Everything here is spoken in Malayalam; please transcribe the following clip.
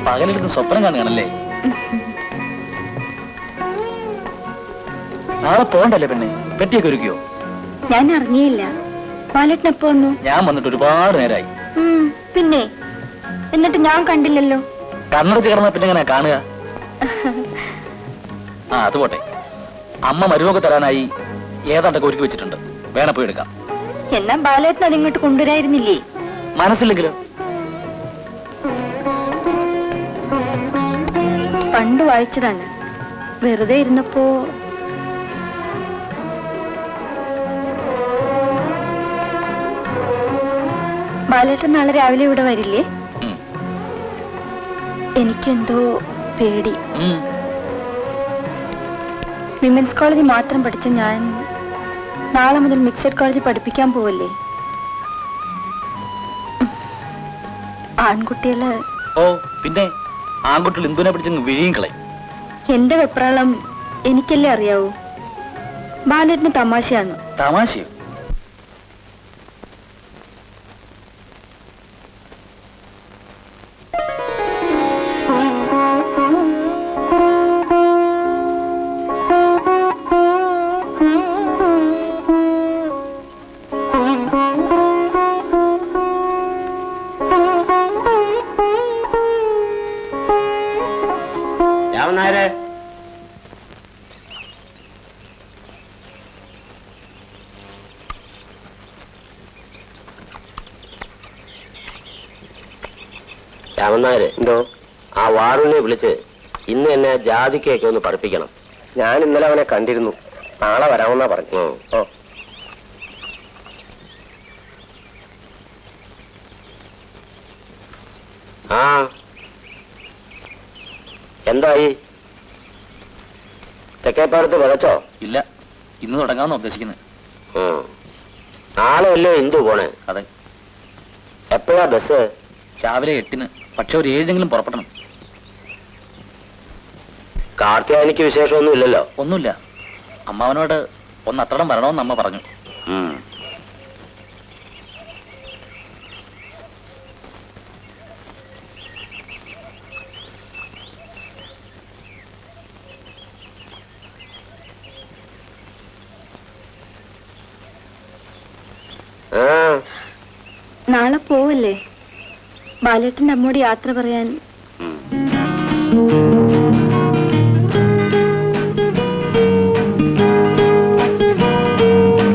പകലെടുത്ത് സ്വപ്നം കാണുകയാണല്ലേ? നാളെ പോകണ്ടല്ലേ പെണ്ണെ? പെട്ടിയൊക്കെ ഒരുക്കിയോ? ഞാൻ അറിഞ്ഞില്ല. ബാലേട്ടനെപ്പോ വന്നു? ഞാൻ വന്നിട്ട് ഒരുപാട് നേരമായി. പിന്നെ എന്നിട്ട് ഞാൻ കണ്ടില്ലല്ലോ. കണ്ണടച്ച് കിടന്ന പിന്നെ എങ്ങനെ കാണുക? ആ അത് പോട്ടെ. അമ്മ മരുമൊക്കെ തരാനായി ഏതാണ്ടൊക്കെ ഒരുക്കി വെച്ചിട്ടുണ്ട്. വേണ പോയി എടുക്കാം. എന്നാ ബാലേട്ടൻ അതിങ്ങോട്ട് കൊണ്ടുവരായിരുന്നില്ലേ? മനസ്സില്ലെങ്കിലോ? പണ്ട് വായിച്ചതാണ്. വെറുതെ ഇരുന്നപ്പോ ബാലേട്ടൻ നാളെ രാവിലെ ഇവിടെ വരില്ലേ? എനിക്കെന്തോ പേടി. വിമൻസ് കോളേജിൽ മാത്രം പഠിച്ച ഞാൻ നാളെ മുതൽ മിക്സഡ് കോളേജിൽ പഠിപ്പിക്കാൻ പോവല്ലേ? ആൺകുട്ടികള് പിന്നെ ആൺകുട്ടികൾ എന്തിനെ പിടിച്ചങ്ങ് വിഴിയുകളെ. എന്റെ വെപ്രാളം എനിക്കല്ലേ അറിയാവൂ. ബാലേട്ടന് തമാശയാണ്. തമാശയോ? രാമനായര്, എന്തോ ആ വാറുണ്ണിയെ വിളിച്ച് ഇന്ന് എന്നെ ജാതിക്കൊക്കെ ഒന്ന് പഠിപ്പിക്കണം. ഞാൻ ഇന്നലെ അവനെ കണ്ടിരുന്നു. നാളെ വരാമെന്നാ പറഞ്ഞു. ആ എന്തായി? തെക്കേപ്പാടത്ത് വിതച്ചോ? ഇല്ല, ഇന്ന് തുടങ്ങാമെന്ന് ഉദ്ദേശിക്കുന്നത്. നാളെ അല്ലേ ഇന്ദു പോണേ? അതെ. എപ്പോഴാ ബസ്? രാവിലെ 8-ന്. പക്ഷെ ഒരു 7-എങ്കിലും പുറപ്പെടണം. കാർത്തിയാനിക്ക് വിശേഷമൊന്നും ഇല്ലല്ലോ? ഒന്നുമില്ല. അമ്മാവനോട് ഒന്ന് അത്രടം വരണമെന്ന് അമ്മ പറഞ്ഞു. നാളെ പോവല്ലേ? ബാലേട്ടന്റെ അമ്മോട് യാത്ര പറയാൻ